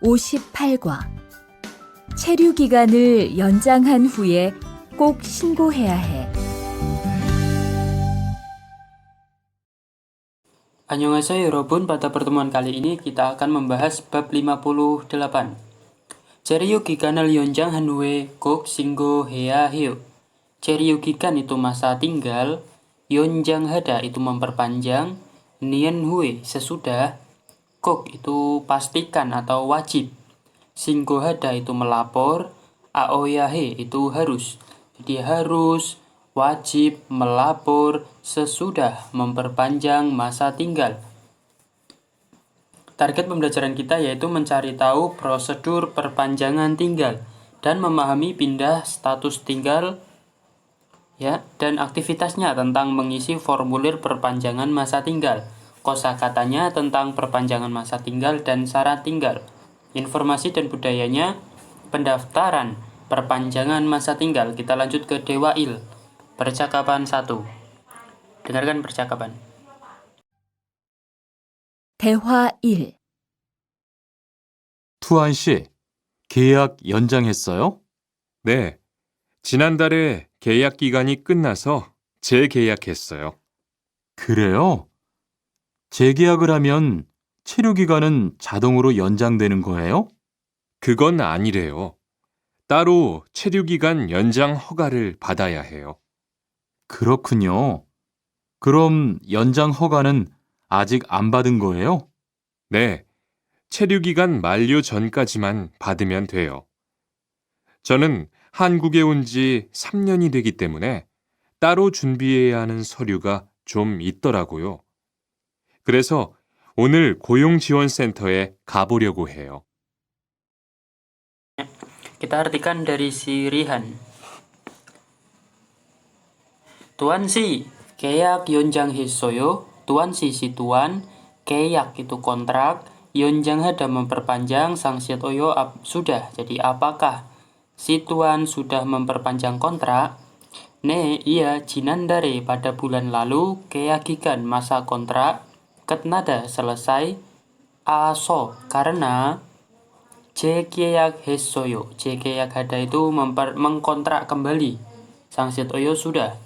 58과 체류 기간을 연장한 후에 꼭 신고해야 해. Annyeonghaseyo 여러분, pada pertemuan kali ini kita akan membahas bab 58. Cheryu giganal yonjang hanue kok singgo hea heo. Cheryu gigan itu masa tinggal, yonjang hada itu memperpanjang, nien hue sesudah, kok itu pastikan atau wajib, singgo hada itu melapor, aoyahe itu harus. Jadi harus, wajib, melapor, sesudah memperpanjang masa tinggal. Target pembelajaran kita yaitu mencari tahu prosedur perpanjangan tinggal dan memahami pindah status tinggal ya dan aktivitasnya tentang mengisi formulir perpanjangan masa tinggal. Kosakatanya tentang perpanjangan masa tinggal dan syarat tinggal. Informasi dan budayanya, pendaftaran perpanjangan masa tinggal. Kita lanjut ke Dewail. Percakapan 1. Dengarkan percakapan. 대화 1. 투안 씨, 계약 연장했어요? 네. 지난달에 계약 기간이 끝나서 재계약했어요. 그래요? 재계약을 하면 체류 기간은 자동으로 연장되는 거예요? 그건 아니래요. 따로 체류 기간 연장 허가를 받아야 해요. 그렇군요. 그럼 연장 허가는 아직 안 받은 거예요? 네. 체류 기간 만료 전까지만 받으면 돼요. 저는 한국에 온 지 3년이 되기 때문에 따로 준비해야 하는 서류가 좀 있더라고요. 그래서 오늘 고용지원센터에 가보려고 해요. Kita artikan dari si Rihan. Tuan si, keyak yonjang hissoyo. Tuan si tuan, keyak itu kontrak, yonjang hada memperpanjang, sangsiat oyo sudah. Jadi apakah si tuan sudah memperpanjang kontrak? Ne, iya jinandare pada bulan lalu keyakikan masa kontrak ketnada selesai aso karena jekeyak hesoyo. Jekeyak hada itu mengkontrak kembali. Sangsiat oyo sudah.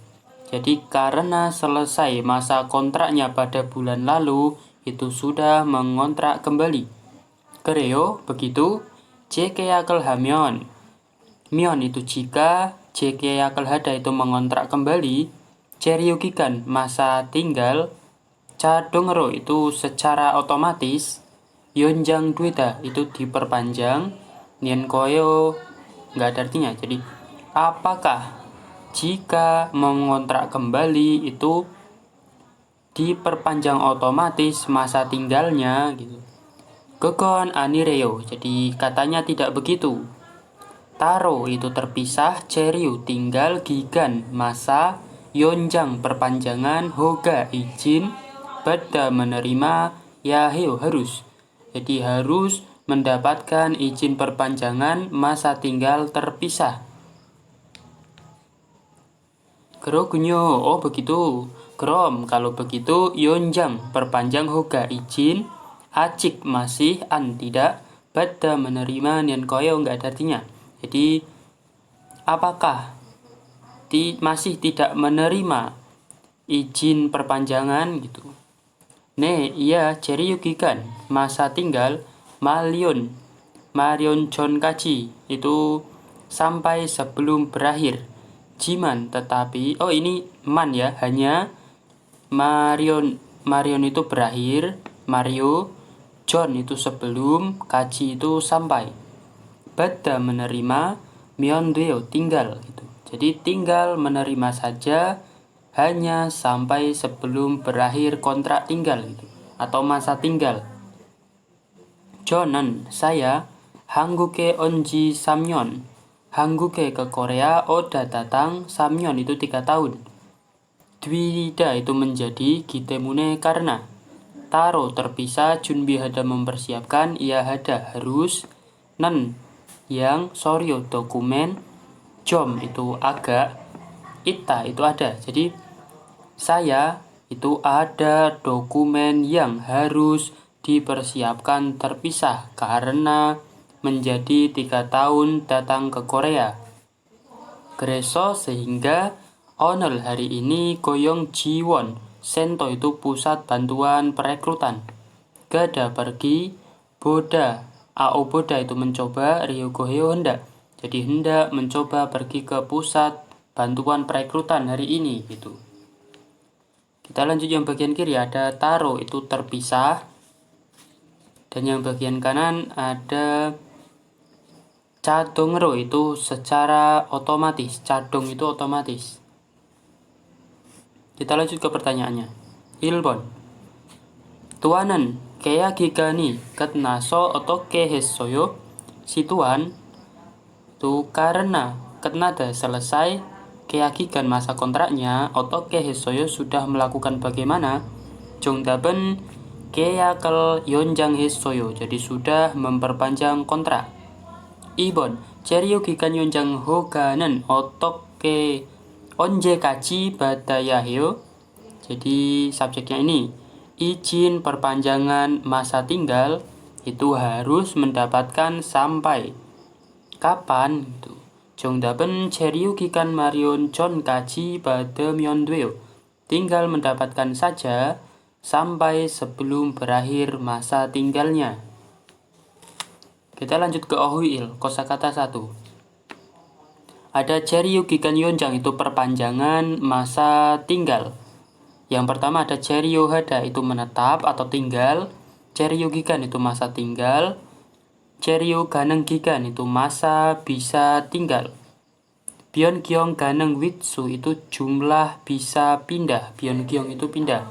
Jadi karena selesai masa kontraknya pada bulan lalu, itu sudah mengontrak kembali. Kereo, begitu. Jekeyakal hamyon. Myon itu jika, jekeyakal hada itu mengontrak kembali. Ceryukikan masa tinggal. Cadongero itu secara otomatis. Yonjang duita itu diperpanjang. Nien koyo nggak ada artinya. Jadi apakah jika mengontrak kembali itu diperpanjang otomatis masa tinggalnya gitu. Kekon anireo, jadi katanya tidak begitu. Taro itu terpisah, ceriu tinggal, gigan masa, yonjang perpanjangan, hoga izin, pada menerima, yaheo harus. Jadi harus mendapatkan izin perpanjangan masa tinggal terpisah. Kerogunyo, oh begitu. Krom, kalau begitu yonjang perpanjang hoga izin, acik masih an tidak, pada menerima nian koyo nggak ada artinya. Jadi apakah masih tidak menerima izin perpanjangan gitu. Ne, iya ceriyukikan masa tinggal Marion John Kaji itu sampai sebelum berakhir. Jiman tetapi ini man ya, hanya Marion itu berakhir, Mario, John itu sebelum, Kaji itu sampai. Bada menerima, Myeondeo tinggal gitu. Jadi tinggal menerima saja hanya sampai sebelum berakhir kontrak tinggal gitu, atau masa tinggal. Jonan saya Hangguke onji samyon. Hangguke ke Korea oda datang, samyon itu 3 tahun. Dwida itu menjadi, gitemune karena. Taro terpisah, junbi hada mempersiapkan, ia hada harus. Nen yang, soryo dokumen, jom itu agak, ita itu ada. Jadi saya itu ada dokumen yang harus dipersiapkan terpisah karena menjadi 3 tahun datang ke Korea. Greso sehingga oner hari ini Goyong Jiwon Sento itu pusat bantuan perekrutan. Gada pergi, Boda, Ao Boda itu mencoba, Ryogohyo hendak. Jadi hendak mencoba pergi ke pusat bantuan perekrutan hari ini gitu. Kita lanjut yang bagian kiri, ada Taro itu terpisah. Dan yang bagian kanan ada Cadongro itu secara otomatis. Cadong itu otomatis. Kita lanjut ke pertanyaannya. 1번. Tuanan 계약기간이 끝나서 어떻게 했어요? Si tuan itu karena 끝나다 selesai, 계약기간 masa kontraknya, 어떻게 했어요 sudah melakukan bagaimana? 정답은 계약을 연장했어요. Jadi sudah memperpanjang kontrak. 2번. 재료 기간 연장 허가는 어떻게 언제까지 받아야 해요? Jadi subjeknya ini, izin perpanjangan masa tinggal itu harus mendapatkan sampai kapan gitu. 정답은 재료 기간 마련 전까지 받으면 돼요. Tinggal mendapatkan saja sampai sebelum berakhir masa tinggalnya. Kita lanjut ke 어휘일, kosakata 1. Ada 재료 기간 연장 itu perpanjangan masa tinggal. Yang pertama ada 재료 하다 itu menetap atau tinggal. 재료 기간 itu masa tinggal. 재료 가능 기간 itu masa bisa tinggal. 변경 가능 윗수 itu jumlah bisa pindah. 변경 itu pindah.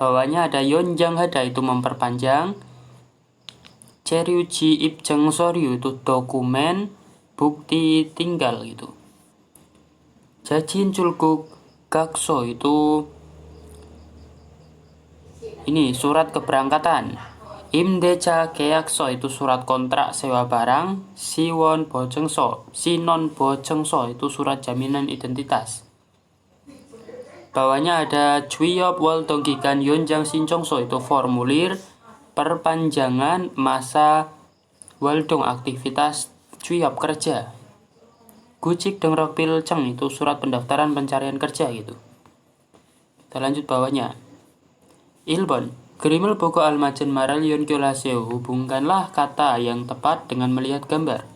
Bawahnya ada 연장 하다 itu memperpanjang. 재료 지입증 서류 itu dokumen bukti tinggal gitu. 자진 출국 각서 itu ini surat keberangkatan. 임대차 계약서 itu surat kontrak sewa barang. 시원 보증서, 신원 보증서 itu surat jaminan identitas. Bawahnya ada 취업 활동 기간 연장 신청서 itu formulir perpanjangan masa 활동 aktivitas 취업 kerja. 구직 등록 필증 itu surat pendaftaran pencarian kerja gitu. Kita lanjut bawahnya. 1번. 그림을 보고 알맞은 말을 연결하세요. Hubungkanlah kata yang tepat dengan melihat gambar.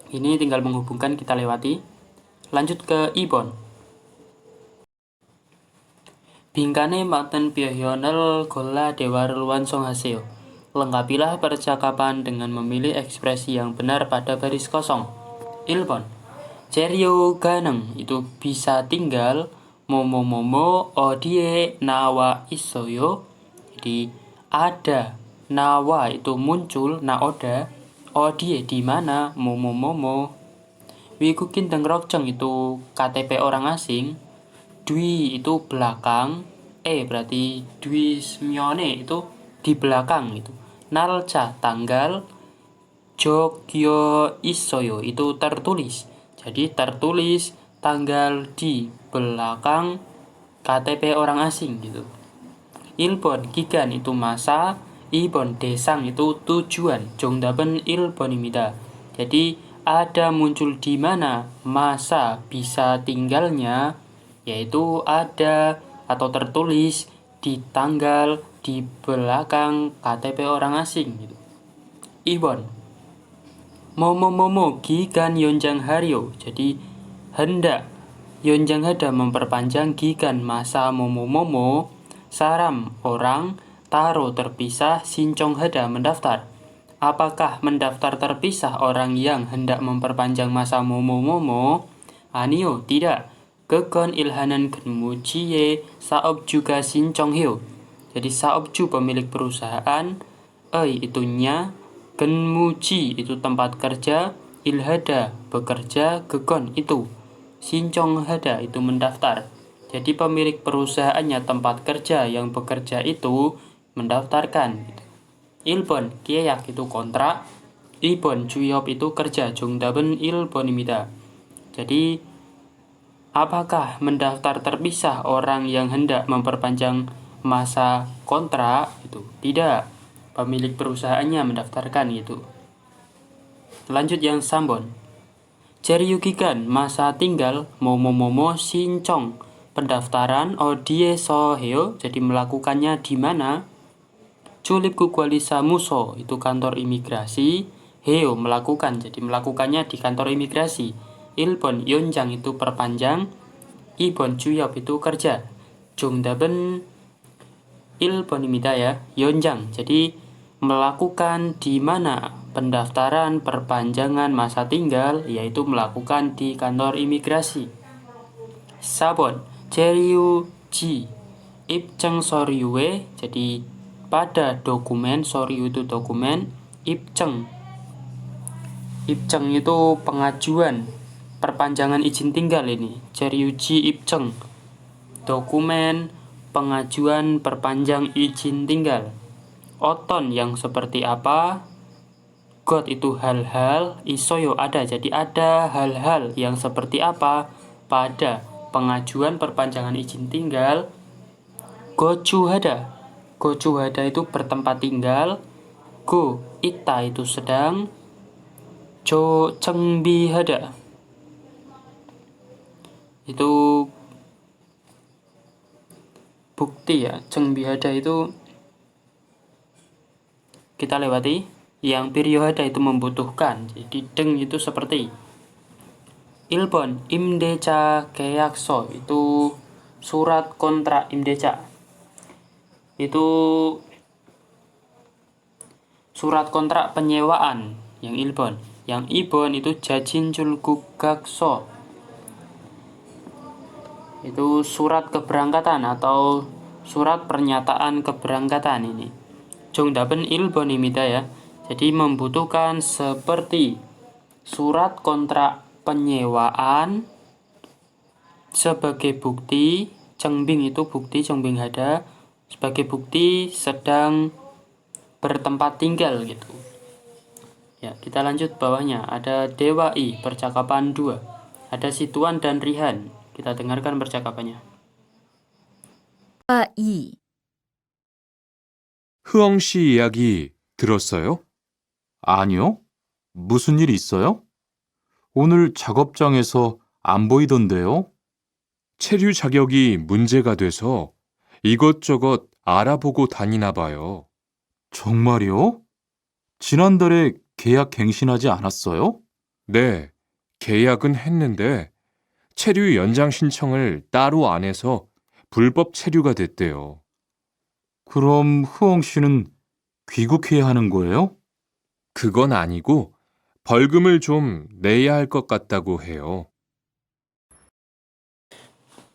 Ini tinggal menghubungkan, kita lewati. Lanjut ke 2번. 빈칸에 맞는 표현을 골라 대화를 완성하세요. Lengkapilah percakapan dengan memilih ekspresi yang benar pada baris kosong. 1번. 재료 가능 itu bisa tinggal. 뭐뭐뭐뭐 어디에 나와 있어요? Jadi ada, nawa itu muncul, naoda, 어디에 di mana, 뭐뭐뭐뭐. 외국인 등록증 itu KTP orang asing. 뒤 itu belakang, berarti 뒤 면에 itu di belakang itu. 날짜 tanggal, 적혀 있어요 itu tertulis. Jadi tertulis tanggal di belakang KTP orang asing gitu. 1번 기간 itu masa, 2번 대상 itu tujuan. 정답은 1번입니다. Jadi ada muncul di mana masa bisa tinggalnya, yaitu ada atau tertulis di tanggal di belakang KTP orang asing gitu. 2번 뭐뭐뭐뭐 기간 연장하려. Jadi hendak 연장하다 memperpanjang 기간 masa 뭐뭐뭐뭐. 사람 orang, taruh terpisah, 신청하다 mendaftar. Apakah mendaftar terpisah orang yang hendak memperpanjang masa 뭐뭐뭐뭐? 아니요, tidak. 그건 일하는 근무지의 사업주가 신청해요. Jadi saobju pemilik perusahaan, itunya, 근무지 itu tempat kerja, ilhada bekerja, 그건 itu, 신청하다 itu mendaftar. Jadi pemilik perusahaannya tempat kerja yang bekerja itu mendaftarkan. 1번 계약 itu kontrak, 2번 취업 itu kerja. 정답은 1번입니다. Jadi apakah mendaftar terpisah orang yang hendak memperpanjang masa kontrak itu tidak, pemilik perusahaannya mendaftarkan gitu. Lanjut yang Sambon. Cheryugikan masa tinggal momo sincong pendaftaran odieso heo, jadi melakukannya di mana. Culip kukualisa muso itu kantor imigrasi, heo melakukan, jadi melakukannya di kantor imigrasi. Ilpon yonjang itu perpanjang, ibon cuyop itu kerja. Jungdaben ilponimida ya, yonjang, jadi melakukan di mana pendaftaran perpanjangan masa tinggal, yaitu melakukan di kantor imigrasi. Sabon, Cheryu Ji, Ipceng Soryue, jadi pada dokumen, Soryu itu dokumen, Ipceng itu pengajuan perpanjangan izin tinggal ini. Cheryu Ji Ipceng, dokumen pengajuan perpanjang izin tinggal. Oton yang seperti apa? God itu hal-hal, isoyo ada, jadi ada hal-hal yang seperti apa pada pengajuan perpanjangan izin tinggal. Gochuhada itu bertempat tinggal. Go ita itu sedang. Jo cengbihada itu bukti ya. Cengbihada itu kita lewati. Yang piryohada itu membutuhkan, jadi deng itu seperti. Ilpon imdecha keyakso itu surat kontrak imdecha, itu surat kontrak penyewaan yang ilpon. Yang ibon itu jajinjul gugakso, itu surat keberangkatan atau surat pernyataan keberangkatan ini. Jongdaben ilbonimida ya, jadi membutuhkan seperti surat kontrak penyewaan sebagai bukti. Cengbing itu bukti, cengbing hada sebagai bukti sedang bertempat tinggal gitu. Ya, kita lanjut bawahnya. Ada Dewa I, percakapan 2. Ada Situan dan Rihan. Kita dengarkan percakapannya. 대화 2. 흐엉 씨 이야기 들었어요? 아니요. 무슨 일 있어요? 오늘 작업장에서 안 보이던데요? 체류 자격이 문제가 돼서 이것저것 알아보고 다니나 봐요. 정말요? 지난달에 계약 갱신하지 않았어요? 네, 계약은 했는데 체류 연장 신청을 따로 안 해서 불법 체류가 됐대요. 그럼 흐엉 씨는 귀국해야 하는 거예요? 그건 아니고 벌금을 좀 내야 할 것 같다고 해요.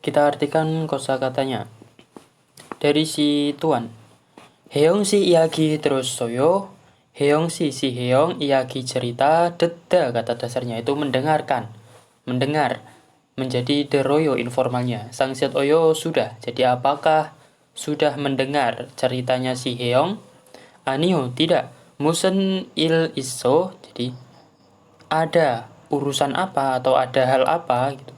Kita artikan kosakatanya. Dari si Tuan. Heong si iagi terus soyo. Heong si Heong iagi cerita. Deda kata dasarnya itu mendengarkan. Mendengar. Menjadi deroyo informalnya. Sangsiat oyo sudah. Jadi apakah sudah mendengar ceritanya si Heong? Anio tidak. Musen il iso. Jadi ada urusan apa atau ada hal apa gitu.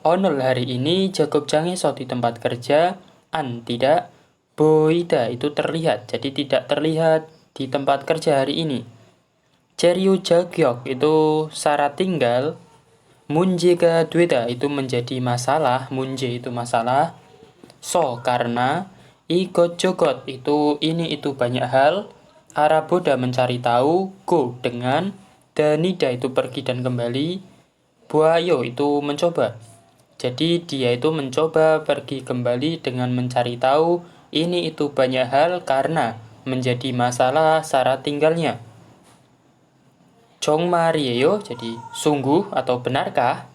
Onol hari ini Jacob Jangeso di tempat kerja. An tidak. Boida itu terlihat. Jadi tidak terlihat di tempat kerja hari ini. Cheryu Jagyok itu syarat tinggal. Munjega Dweda itu menjadi masalah. Munje itu masalah. So karena. Ikot jogot itu ini itu banyak hal. Araboda mencari tahu. Go dengan. Danida itu pergi dan kembali. Buayo itu mencoba. Jadi dia itu mencoba pergi kembali dengan mencari tahu. Ini itu banyak hal karena menjadi masalah syarat tinggalnya. Jongmarieyo, jadi sungguh atau benarkah?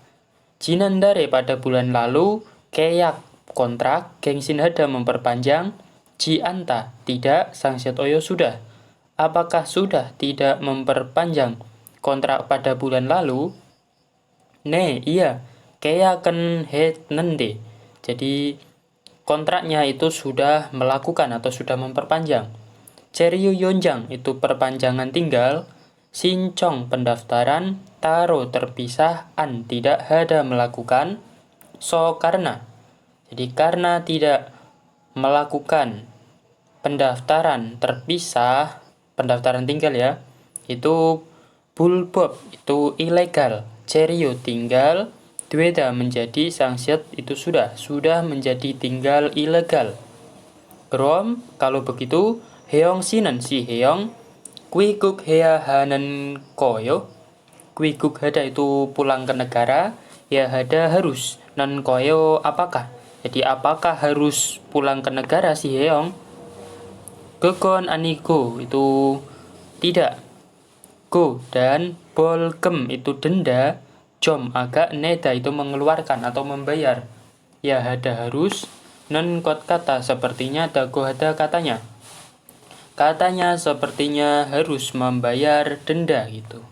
Jinandare pada bulan lalu, keyak kontrak, Gengsin Hada memperpanjang, Jianta tidak, Sangsiat Oyo sudah. Apakah sudah tidak memperpanjang kontrak pada bulan lalu? Ne, iya. Keyaken het nende. Jadi kontraknya itu sudah melakukan atau sudah memperpanjang. Cheryu Yonjang itu perpanjangan tinggal. Sincong pendaftaran. Taro terpisah. An tidak ada melakukan. So karena. Jadi karena tidak melakukan pendaftaran terpisah, pendaftaran tinggal ya, itu bulbop itu ilegal. Cerio tinggal, dueda menjadi sangsiat itu sudah menjadi tinggal ilegal. Krom kalau begitu heong sinan si heong kuikuk hea hanan koyo. Kuikuk hada itu pulang ke negara, ya hada harus, nan koyo apakah. Jadi apakah harus pulang ke negara si heong? Kekon aniko itu tidak. Go dan bolkem itu denda. Jom agak neda itu mengeluarkan atau membayar. Ya hada harus. Non kot kata sepertinya dago hada katanya. Katanya sepertinya harus membayar denda gitu.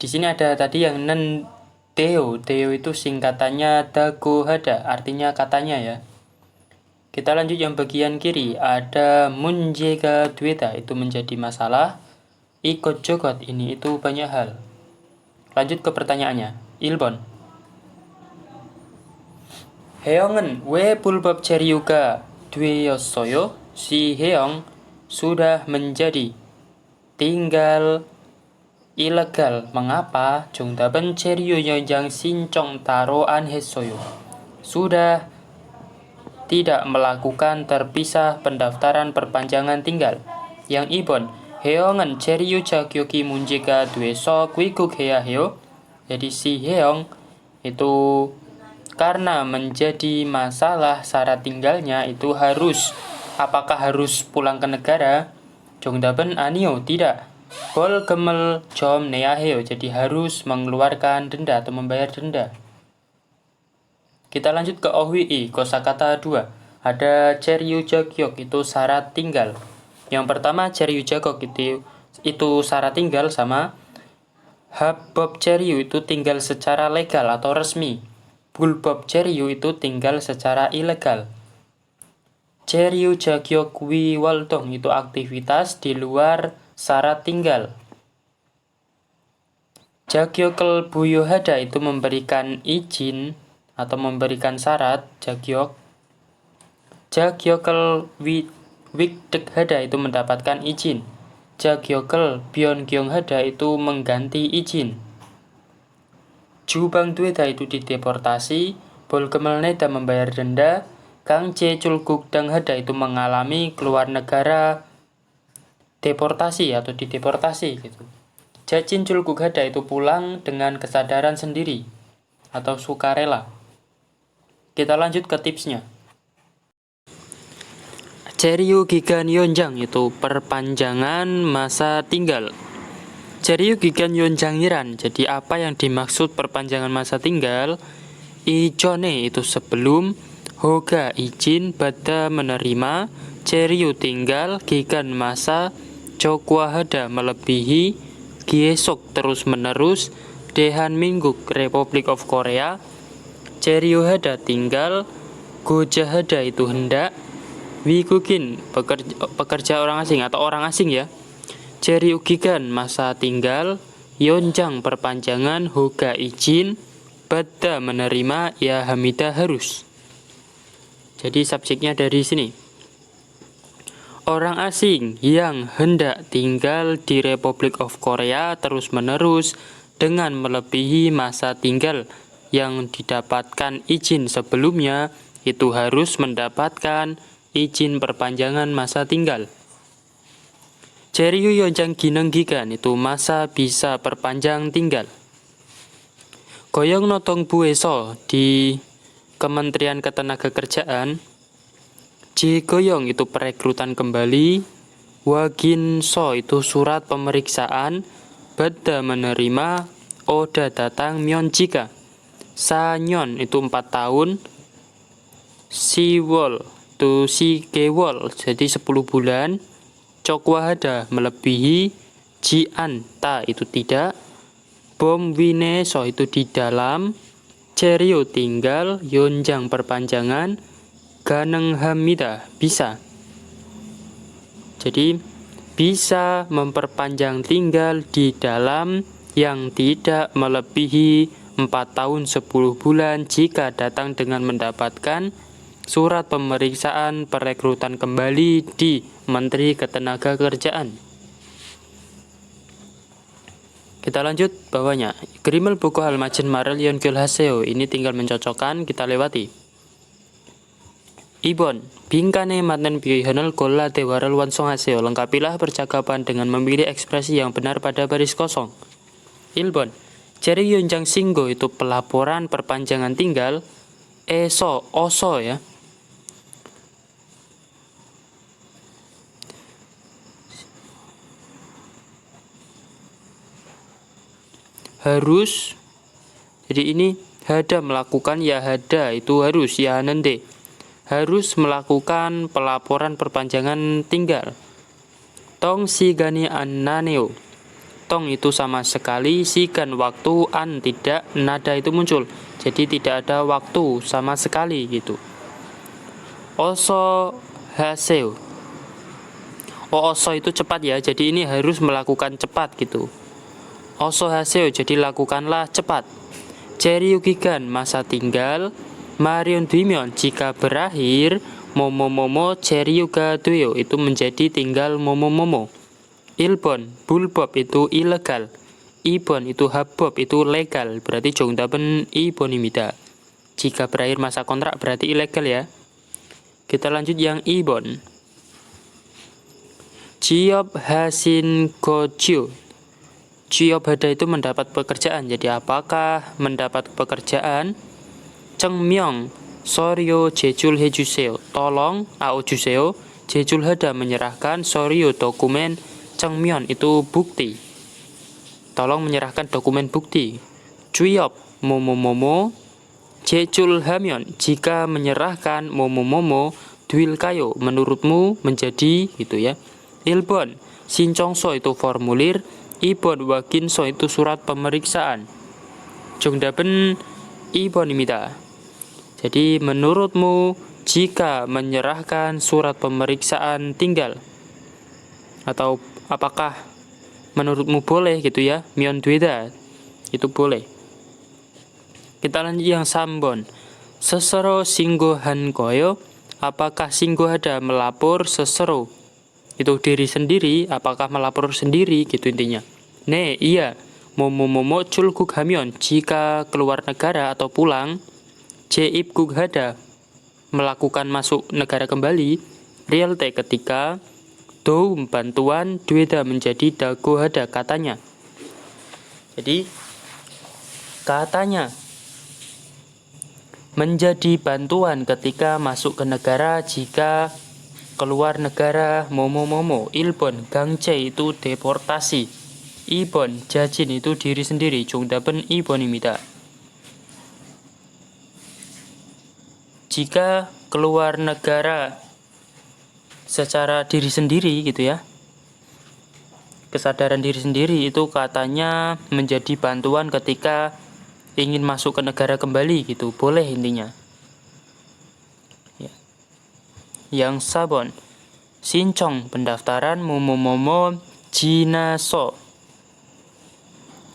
Di sini ada tadi yang nen teo. Teo itu singkatannya dago hada, artinya katanya ya. Kita lanjut yang bagian kiri. Ada munjega dueta itu menjadi masalah. Ikut jogot ini itu banyak hal. Lanjut ke pertanyaannya. Ilbon. Heongen we bulbab ceryuga dueyosoyo. Si heong sudah menjadi tinggal ilegal. Mengapa? Jongdaben ceryu yonjang sincong taroan hesoyo. Sudah tidak melakukan terpisah pendaftaran perpanjangan tinggal. Yang ibon heongan ceryu jakyoki munjika dueso kuikuk hea heo. Jadi si heong itu karena menjadi masalah syarat tinggalnya itu harus, apakah harus pulang ke negara? Jongdaben anio tidak. Bol gemel jom neaheo, jadi harus mengeluarkan denda atau membayar denda. Kita lanjut ke ohwi kosakata 2. Ada ceryu jakyok itu syarat tinggal. Yang pertama ceryu jakyok itu syarat tinggal sama. Habbob ceryu itu tinggal secara legal atau resmi. Bulbob ceryu itu tinggal secara ilegal. Ceryu jakyok wi waltong itu aktivitas di luar syarat tinggal. Jagyokkel buyohada itu memberikan izin atau memberikan syarat jagyok. Jagyokkel wikdekhada itu mendapatkan izin. Jagyokkel byonggyonghada itu mengganti izin. Jubang dueda itu dideportasi. Bolgemelneda membayar denda. Kang C culguk danghada itu mengalami keluar negara deportasi atau dideportasi gitu. Jacin culguk hada itu pulang dengan kesadaran sendiri atau sukarela. Kita lanjut ke tipsnya. Ceryu gigan yonjang itu perpanjangan masa tinggal. Ceryu gigan yonjangiran. Jadi apa yang dimaksud perpanjangan masa tinggal? Ijone itu sebelum, hoga izin, bada menerima, ceryu tinggal, gigan masa, cokwahada melebihi, giesok terus menerus, dehan mingguk Republic of Korea, ceryu hada tinggal, gojahada itu hendak, wikukin pekerja orang asing atau orang asing ya. Ceryu gigan masa tinggal, yonjang perpanjangan, hoga izin, bada menerima, ya hamida harus. Jadi subjeknya dari sini. Orang asing yang hendak tinggal di Republic of Korea terus-menerus dengan melebihi masa tinggal yang didapatkan izin sebelumnya itu harus mendapatkan izin perpanjangan masa tinggal. Ceryu yonjang ginenggigan itu masa bisa perpanjang tinggal. Goyong notong bueso di Kementerian Ketenagakerjaan. Jigoyong itu perekrutan kembali. Waginso itu surat pemeriksaan. Bada menerima. Oda datang myeonjika. Sanyon itu 4 tahun. Siwol itu sigewol jadi 10 bulan. Cokwahada melebihi. Jian ta itu tidak. Bom wineso itu di dalam. Ceryo tinggal. Yonjang perpanjangan. Ganeng hamida bisa. Jadi bisa memperpanjang tinggal di dalam yang tidak melebihi 4 tahun 10 bulan jika datang dengan mendapatkan surat pemeriksaan perekrutan kembali di Menteri Ketenagakerjaan. Kita lanjut bawahnya. Grimel buku halmajen marel yon haseo. Ini tinggal mencocokkan, kita lewati. Ibon, bingkane maten bihanel gola tewaral wansong haseo. Lengkapilah percakapan dengan memilih ekspresi yang benar pada baris kosong. Ilbon, ceri yonjang singgo itu pelaporan perpanjangan tinggal. Oso ya. Harus, jadi ini hada melakukan, ya hada itu harus, ya nanti harus melakukan pelaporan perpanjangan tinggal. Tong sigani annaneo, tong itu sama sekali, sigan waktu, an tidak, nada itu muncul, jadi tidak ada waktu sama sekali gitu. Oso haseo, oso itu cepat ya, jadi ini harus melakukan cepat gitu. Oso haseo, jadi lakukanlah cepat. Ceri yukigan, masa tinggal. Marion dwimyon, jika berakhir. Momo ceri yuga duyo, itu menjadi tinggal momo. Ilbon, bulbob itu ilegal. Ibon itu habbob, itu legal. Berarti jongdaben ibonimida. Jika berakhir masa kontrak berarti ilegal ya. Kita lanjut yang ibon. Ciop hasin gojo. Ciop hada itu mendapat pekerjaan. Jadi apakah mendapat pekerjaan? Cengmyong soryo jejul hejuseo. Tolong aojuseo. Jejul hada menyerahkan. Soryo dokumen. Cengmyon itu bukti. Tolong menyerahkan dokumen bukti. Ciop momo. Jejul hamyon, jika menyerahkan momo. Duil kayo menurutmu menjadi gitu ya. Ilbon sincongso itu formulir. Ibon wakinso itu surat pemeriksaan. Jongdaben ibonimida. Jadi menurutmu jika menyerahkan surat pemeriksaan tinggal, atau apakah menurutmu boleh gitu ya, myon dueda itu boleh. Kita lanjut yang sambon. Sesero singgohan koyo, apakah singgohada melapor sesero itu diri sendiri, apakah melapor sendiri gitu intinya. Ne, iya. Momo culguk hamyon, jika keluar negara atau pulang. Jeib gughada, melakukan masuk negara kembali. Realte ketika. Doum bantuan, dueda menjadi dagohada katanya. Jadi katanya menjadi bantuan ketika masuk ke negara, jika keluar negara. Momo. Ilbon gangce itu deportasi. Ibon jajin itu diri sendiri. Jongdaben ibonimida. Jika keluar negara secara diri sendiri gitu ya, kesadaran diri sendiri itu katanya menjadi bantuan ketika ingin masuk ke negara kembali gitu, boleh intinya ya. Yang sabon, sincong pendaftaran. Momo jinaso,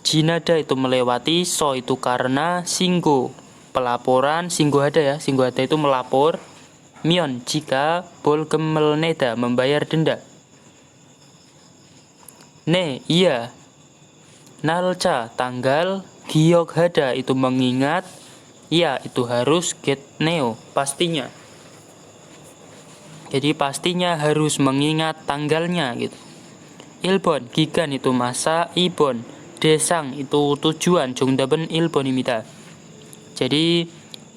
jinada itu melewati. So itu karena. Singgo pelaporan. Singgo ada ya, singgo ada itu melapor. Myon jika. Bol gemel neda membayar denda. Ne iya. Nalca tanggal. Giok hada itu mengingat. Ya itu harus. Get neo pastinya. Jadi pastinya harus mengingat tanggalnya gitu. Ilbon gigan itu masa. Ibon desang itu tujuan. Jongdaben ilbonimida. Jadi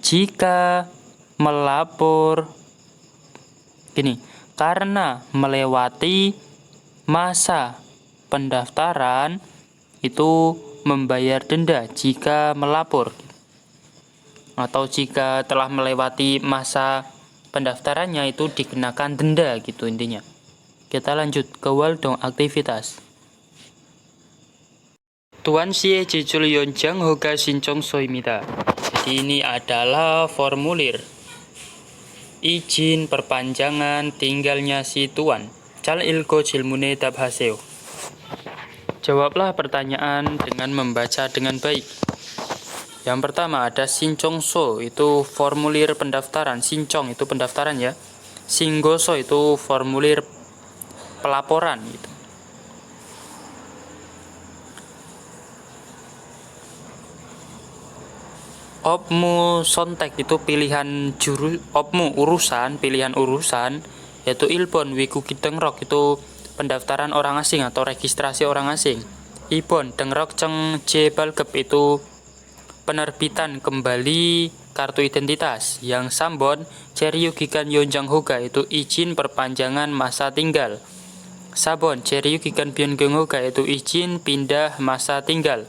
jika melapor gini, karena melewati masa pendaftaran itu membayar denda jika melapor, atau jika telah melewati masa pendaftarannya itu dikenakan denda gitu intinya. Kita lanjut ke waldong aktivitas. Tuan sie jejul yonjang hoga sincong soimida. Jadi ini adalah formulir izin perpanjangan tinggalnya si tuan. Cal ilko jilmune tab haseo. Jawablah pertanyaan dengan membaca dengan baik. Yang pertama ada 신청서, itu formulir pendaftaran. 신청 itu pendaftaran ya. 신고서 itu formulir pelaporan gitu. Opmu sontek itu pilihan opmu urusan, pilihan urusan, yaitu ilbon wiku dengrok itu pendaftaran orang asing atau registrasi orang asing. Ibon dengrok ceng jebalgep itu penerbitan kembali kartu identitas. Yang sambon ceryugikan yonjang hoga itu izin perpanjangan masa tinggal. Sabon ceryugikan byongyong hoga itu izin pindah masa tinggal.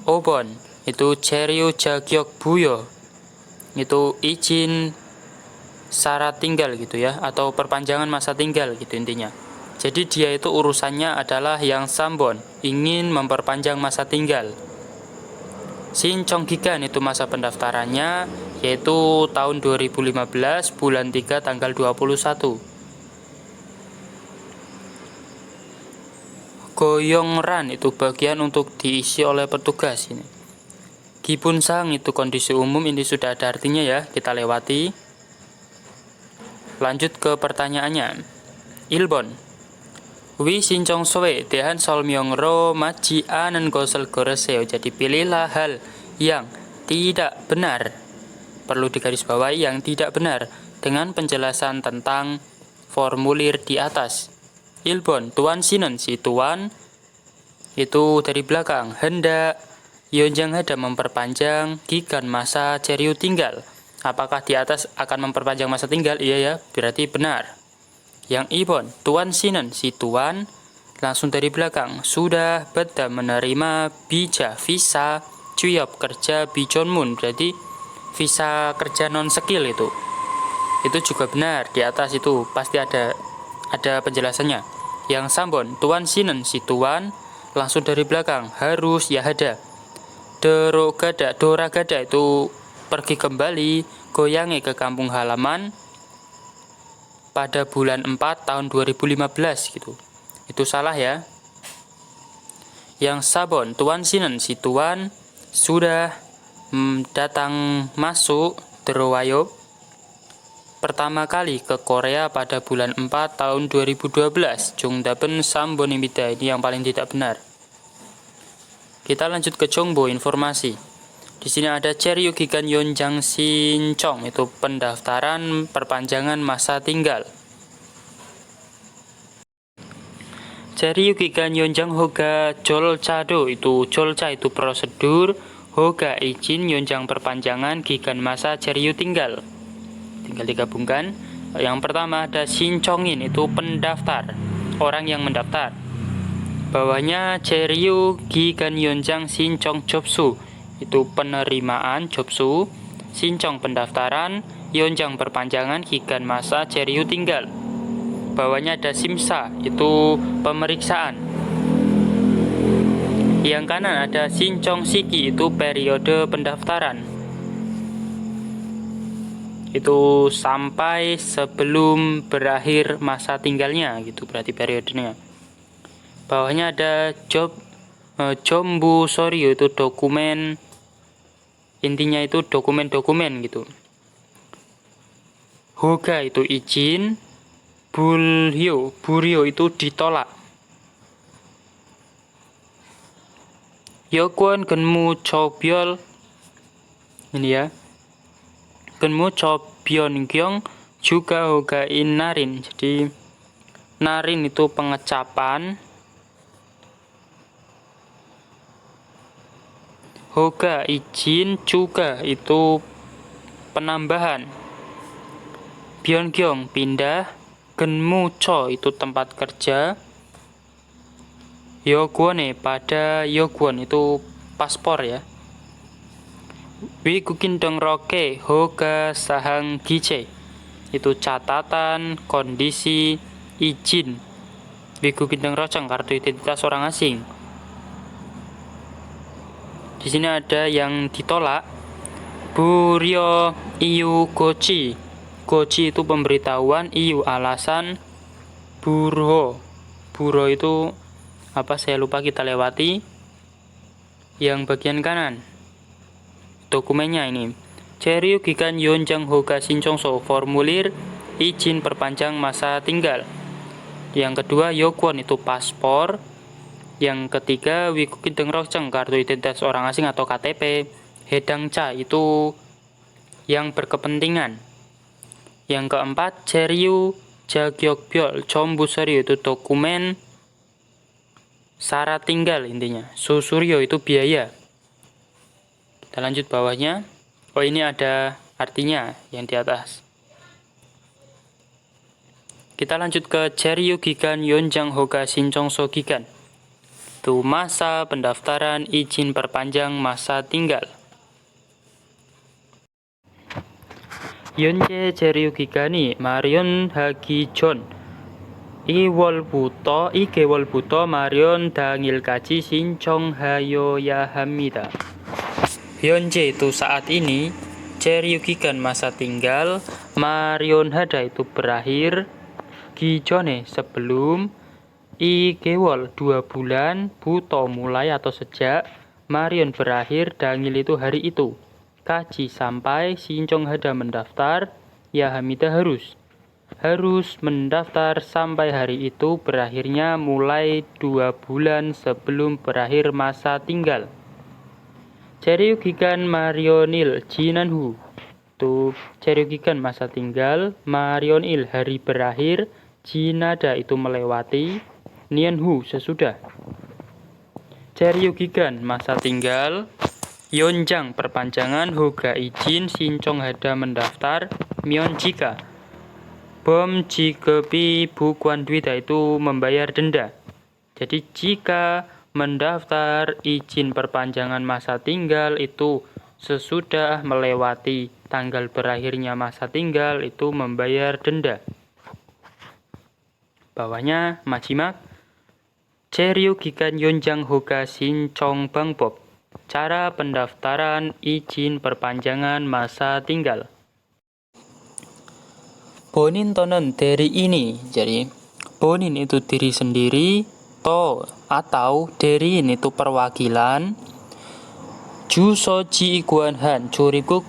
Obon itu ceryu jagyok buyo, itu izin syarat tinggal gitu ya, atau perpanjangan masa tinggal gitu intinya. Jadi dia itu urusannya adalah yang sambon, ingin memperpanjang masa tinggal. Sinchonggikan itu masa pendaftarannya yaitu tahun 2015 bulan 3 tanggal 21. Goyongran itu bagian untuk diisi oleh petugas ini. Gibunsang itu kondisi umum, ini sudah ada artinya ya, kita lewati. Lanjut ke pertanyaannya. Ilbon wi 신청서에 대한 설명으로 맞지 않은 것을 고르세요. Jadi pilihlah hal yang tidak benar, perlu digarisbawahi yang tidak benar, dengan penjelasan tentang formulir di atas. Ilbon tuan sinen, si tuan itu dari belakang, hendak yonjang hada memperpanjang gigan masa ceryu tinggal. Apakah di atas akan memperpanjang masa tinggal? Iya ya, berarti benar. Yang ibon tuan sinen, si tuan langsung dari belakang, sudah beda menerima bija visa cuyop kerja bijonmun, berarti visa kerja non skill itu juga benar. Di atas itu pasti ada penjelasannya. Yang sambon tuan sinen, si tuan langsung dari belakang, harus ya hada doragada itu pergi kembali goyangi ke kampung halaman pada bulan 4 tahun 2015 gitu. Itu salah ya. Yang sabon tuan sinen, si tuan sudah datang masuk Derowayo pertama kali ke Korea pada bulan 4 tahun 2012. Jongdapen sambonimida, ini yang paling tidak benar. Kita lanjut ke Jongbo, informasi. Di sini ada ceryugikan yonjang sinchong, itu pendaftaran perpanjangan masa tinggal. Ceryugikan yonjang hoga jolcado, itu jolca itu prosedur, hoga izin yonjang perpanjangan gigan masa ceryu tinggal. Tinggal digabungkan. Yang pertama ada sinchongin, itu pendaftar, orang yang mendaftar. Bawahnya ceryu gigan yonjang sinchong jobsu, itu penerimaan jobsu, sinchong pendaftaran, yonjang perpanjangan gigan masa ceryu tinggal. Bawahnya ada simsa, itu pemeriksaan. Yang kanan ada sinchong siki, itu periode pendaftaran, itu sampai sebelum berakhir masa tinggalnya gitu, berarti periodenya. Bawahnya ada jombu soryo, itu dokumen, intinya itu dokumen-dokumen gitu. Hoga itu izin, buryo itu ditolak. Yokwon genmu chobyol, ini ya, genmu chobyon gyong juga hoga in narin. Jadi narin itu pengecapan, hoga izin juga itu penambahan, byongyong pindah, genmu cho itu tempat kerja, yokwone pada yokwon itu paspor ya. Wikukin dongroke hoga sahang gice, itu catatan kondisi izin. Wikukin dongroceng kartu identitas orang asing. Di sini ada yang ditolak. Buryo iyu gochi. Gochi itu pemberitahuan, iyu alasan, buro itu apa, saya lupa, kita lewati. Yang bagian kanan dokumennya ini. Cheryu Gikan Yonjang Hoga Shinchongso, formulir izin perpanjang masa tinggal. Yang kedua, Yokwon itu paspor. Yang ketiga, Wikukin Dengrokceng, kartu identitas orang asing atau KTP. Hedangcha itu yang berkepentingan. Yang keempat, Cheryu Jagyokbyol Chombuseri itu dokumen syarat tinggal intinya. Susuryo itu biaya. Kita lanjut bawahnya. Oh, ini ada artinya yang di atas. Kita lanjut ke Cheryu Gikan Yonjang Hoga Shinchongso Gikan. Itu masa pendaftaran izin perpanjang masa tinggal. Yonje Cheryu Gikani Marion Hagijon Igewol Buto Marion Dangilkaji Shinchong Hayoyahamida. Hyonje itu saat ini, Cheryu Gikan masa tinggal, Marion Hada itu berakhir, Gijone sebelum, Igewol 2 bulan, Buto mulai atau sejak, Marion berakhir, Dangil itu hari itu, Kaji sampai, Shinchong Hada mendaftar, Yahamida harus mendaftar sampai hari itu, berakhirnya mulai 2 bulan sebelum berakhir masa tinggal. Cheryu Gikan Marionil Jinanhu itu Cheryu Gikan masa tinggal, Marionil hari berakhir, Jinada itu melewati, Nianhu sesudah. Cheryu Gikan masa tinggal, Yonjang perpanjangan, Hoga izin, Shinchong Hada mendaftar, Myeon jika, Bom Jigepi Bukuan Dwida itu membayar denda. Jadi jika mendaftar izin perpanjangan masa tinggal itu sesudah melewati tanggal berakhirnya masa tinggal itu membayar denda. Bawahnya Majimak Cheryu Gikan Yonjang Hoga Shinchong Bangpop. Cara pendaftaran izin perpanjangan masa tinggal. Bonin tonen dari ini. Jadi bonin itu diri sendiri, to atau derin itu perwakilan, Jusoji Iguanhan Curiguk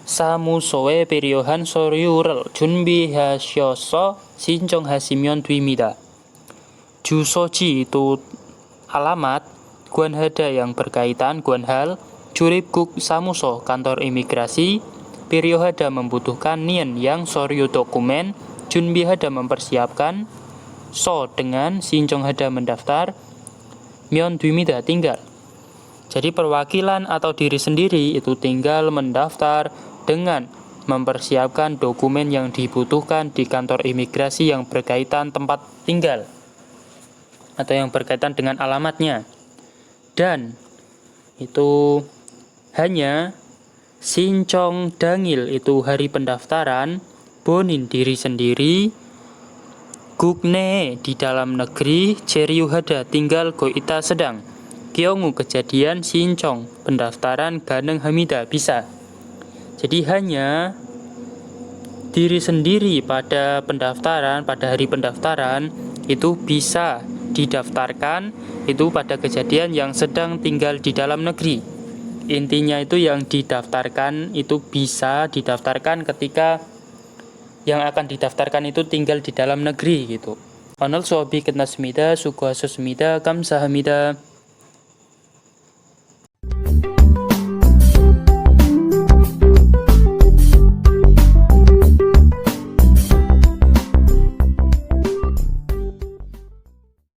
Samusoe Periohan Soryurel Junbi Hasyoso Shinchong Hasimyon Dwimida. Jusoji itu alamat, Guanhada yang berkaitan, Guanhal, Curiguk Samuso kantor imigrasi, Periohada membutuhkan, Nien yang Soryu dokumen, Junbi Hada mempersiapkan, So dengan, Shinchong Hada mendaftar, Myeon Dwimida tinggal. Jadi perwakilan atau diri sendiri itu tinggal mendaftar dengan mempersiapkan dokumen yang dibutuhkan di kantor imigrasi yang berkaitan tempat tinggal atau yang berkaitan dengan alamatnya. Dan itu hanya Shinchong Dangil itu hari pendaftaran, Bonin diri sendiri, Gugne di dalam negeri, Cheryu Hada tinggal Goita sedang, Kyongu kejadian, Shinchong pendaftaran, Ganeng Hamida bisa. Jadi hanya diri sendiri pada pendaftaran, pada hari pendaftaran itu bisa didaftarkan itu pada kejadian yang sedang tinggal di dalam negeri. Intinya itu yang didaftarkan itu bisa didaftarkan ketika yang akan didaftarkan itu tinggal di dalam negeri gitu. Onol sobi kenasmida, sukuhasusmida, kamsahamida.